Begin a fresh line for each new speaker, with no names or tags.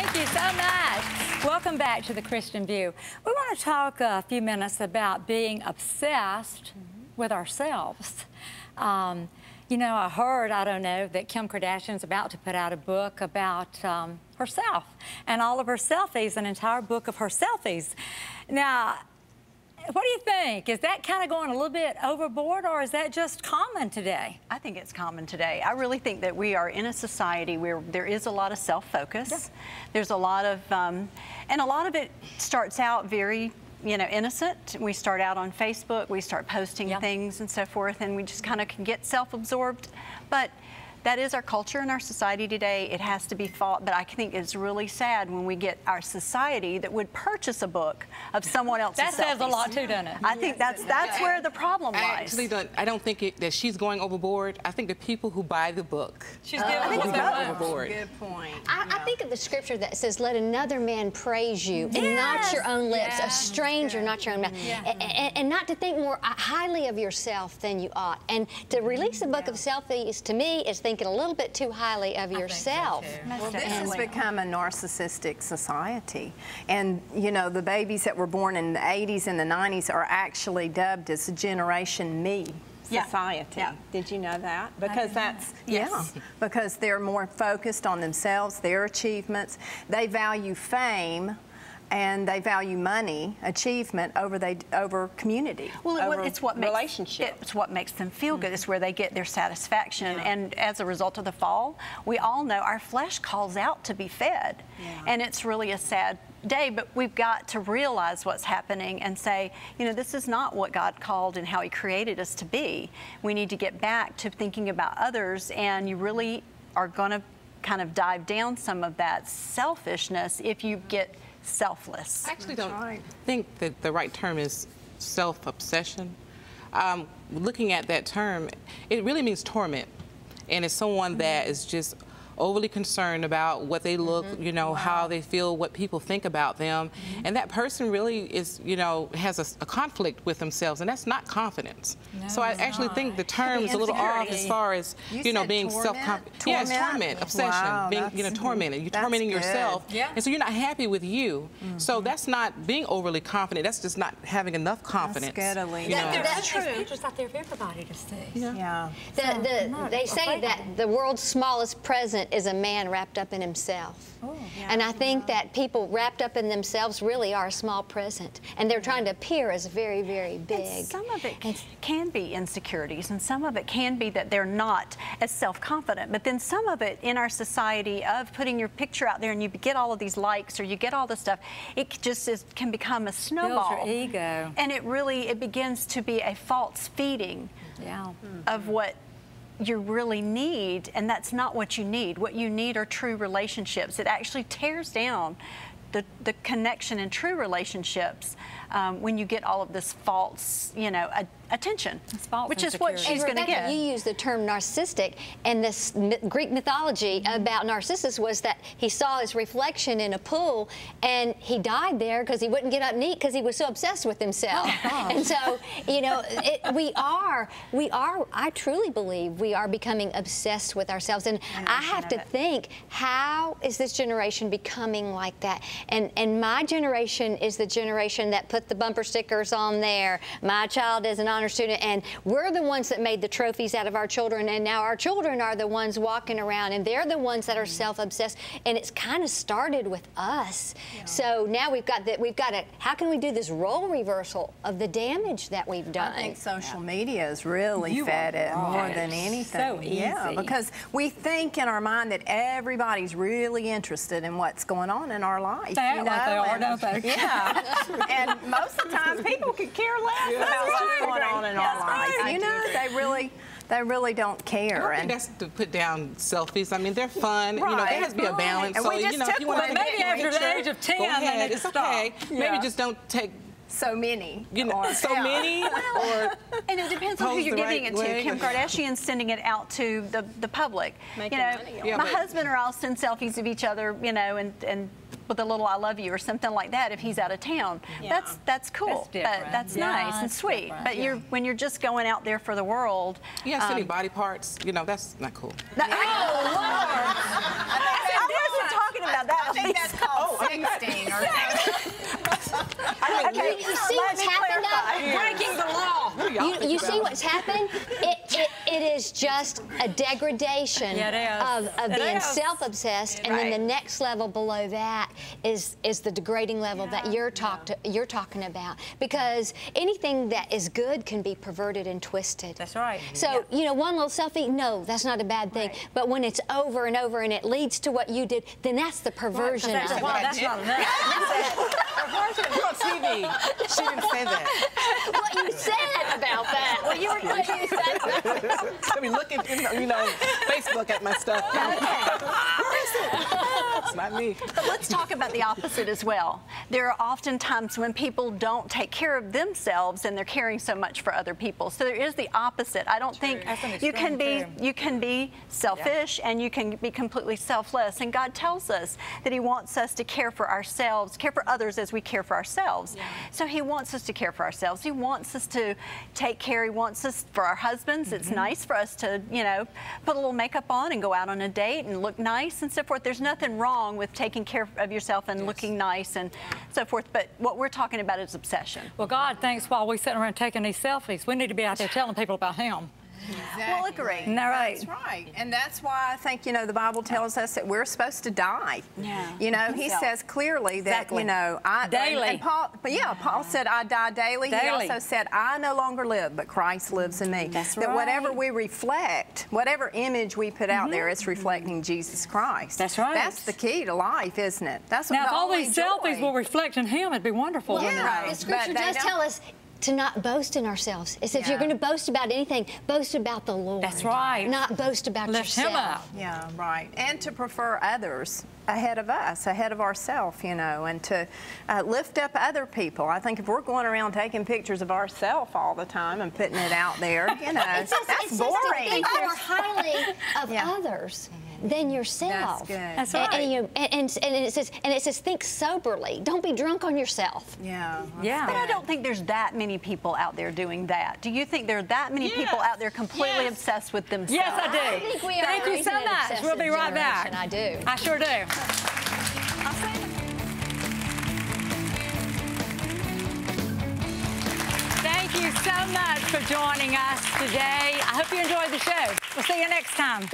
Thank you so much. Welcome back to The Christian View. We want to talk a few minutes about being obsessed with ourselves. You know, I heard, I don't know, that Kim Kardashian's about to put out a book about herself and all of her selfies, an entire book of her selfies. Now, what do you think? Is that kind of going a little bit overboard, or is that just common today?
I think it's common today. I really think that we are in a society where there is a lot of self-focus. Yeah. There's a lot of, and a lot of it starts out very, you know, innocent. We start out on Facebook, we start posting things and so forth, and we just kind of can get self-absorbed. But that is our culture and our society today. It has to be fought, but I think it's really sad when we get our society that would purchase a book of someone else's selfies.
That says a lot too, doesn't it?
I think that's where the problem lies.
I don't think that she's going overboard. I think the people who buy the book
I think it's
going overboard.
Good point.
I think of the scripture that says, let another man praise you, and not your own lips, a stranger, not your own mouth. And not to think more highly of yourself than you ought. And to release a book of selfies, to me, is thinking a little bit too highly of yourself.
Well, this has become a narcissistic society. And, you know, the babies that were born in the 80s and the 90s are actually dubbed as Generation Me society.
Yeah.
Did you know that? Because that's, because they're more focused on themselves, their achievements. They value fame, and they value money, achievement, over community.
Well, it's what makes relationships. It's what makes them feel good. It's where they get their satisfaction. And as a result of the fall, we all know our flesh calls out to be fed, and it's really a sad day. But we've got to realize what's happening and say, you know, this is not what God called and how He created us to be. We need to get back to thinking about others, and you really are going to kind of dive down some of that selfishness if you get selfless.
I actually don't think that the right term is self-obsession. Looking at that term, it really means torment. And it's someone that is just overly concerned about what they look, you know, how they feel, what people think about them. And that person really is, you know, has a conflict with themselves, and that's not confidence. No, so I actually think the term is a little off as far as, you know, being self-confident. Yeah, it's torment, obsession, being, you know, tormented. You're tormenting yourself. And so you're not happy with you. So that's not being overly confident. That's just not having enough confidence.
That's good, Alina.
You know?
That's true. There's pictures out there for everybody to see.
They say that the world's smallest present is a man wrapped up in himself. And I think that people wrapped up in themselves really are a small present, and they're trying to appear as very, very big.
And some of it can be insecurities, and some of it can be that they're not as self-confident. But then some of it in our society of putting your picture out there and you get all of these likes or you get all this stuff, it just can become a snowball.
Builds your ego.
And it begins to be a false feeding of what you really need, and that's not what you need. What you need are true relationships. It actually tears down the connection in true relationships when you get all of this false, you know, attention, which is what she's going to get.
You use the term narcissistic, and this Greek mythology about Narcissus was that he saw his reflection in a pool, and he died there because he wouldn't get up and eat because he was so obsessed with himself. And so, you know, I truly believe we are becoming obsessed with ourselves, and I have to think, how is this generation becoming like that? And my generation is the generation that put the bumper stickers on there. My child is an honor student, and we're the ones that made the trophies out of our children, and now our children are the ones walking around, and they're the ones that are self-obsessed, and it's kind of started with us. So now we've got to, how can we do this role reversal of the damage that we've done?
I think social media has really fed it more than anything.
So easy.
Yeah, because we think in our mind that everybody's really interested in what's going on in our life.
They act like they are, don't they?
Yeah. And most of the time, people could care less about what's going on in our life. You know, they really don't care.
I think that's to put down selfies. I mean, they're fun. You know, there has to be a balance.
And
so,
we just
you know, if you want to
maybe after the age of 10,
go ahead. It's okay. Maybe just don't take
so many.
You know, so many. Or
and it depends on who you're giving it to. Kim Kardashian's sending it out to the public. You know, my husband or I'll send selfies of each other, you know, and with a little "I love you" or something like that if he's out of town. That's cool. That's nice and sweet. But when you're just going out there for the world,
sending body parts, you know, that's not cool.
Oh Lord! I wasn't talking about that.
think that's called sexting or something.
Okay, you see what's happened though?
Breaking the law.
You see what's happened? It is just a degradation of being self-obsessed, and then the next level below that is the degrading level that you're talking about. Because anything that is good can be perverted and twisted.
That's right.
So you know, one little selfie, no, that's not a bad thing. Right. But when it's over and over and it leads to what you did, then that's the perversion.
That's not enough.
You're on TV. She didn't say that.
What you said about that. Well, you were what you said.
I mean, look at Facebook at my stuff. Where is it? It's not me.
But let's talk about the opposite as well. There are often times when people don't take care of themselves and they're caring so much for other people. So there is the opposite. I don't think you can be selfish and you can be completely selfless. And God tells us that He wants us to care for ourselves, care for others as we care for ourselves. So He wants us to care for ourselves. He wants us to take care. He wants us, for our husbands, it's nice for us to, you know, put a little makeup on and go out on a date and look nice and so forth. There's nothing wrong with taking care of yourself and looking nice and so forth. But what we're talking about is obsession.
Well, God thinks while we sit around taking these selfies, we need to be out there telling people about Him.
Exactly.
Well, agree.
Isn't that right?
That's right. And that's why I think, you know, the Bible tells us that we're supposed to die.
Yeah.
You know, He says clearly that, you know,
daily.
And Paul, but yeah, Paul said, I die daily. He also said, I no longer live, but Christ lives in me.
That's
that whatever we reflect, whatever image we put out there, it's reflecting Jesus Christ.
That's right.
That's the key to life, isn't it? That's what
now, if all these selfies were reflecting Him, it'd be wonderful.
Well,
wouldn't it?
the Scripture does tell us to not boast in ourselves. It says if you're going to boast about anything, boast about the Lord.
That's right.
Not boast about
Lift
yourself.
Him up.
Yeah, right. And to prefer others ahead of us, ahead of ourselves, you know, and to lift up other people. I think if we're going around taking pictures of ourselves all the time and putting it out there, you know, that's boring.
To think more highly of others than yourself.
That's good.
That's right.
And it says think soberly. Don't be drunk on yourself.
Yeah.
Yeah.
But I don't think there's that many people out there doing that. Do you think there are that many people out there completely obsessed with themselves?
Yes, I do.
I think we are.
Thank you so much. We'll be right back.
I do.
I sure do. Thank you so much for joining us today. I hope you enjoyed the show. We'll see you next time.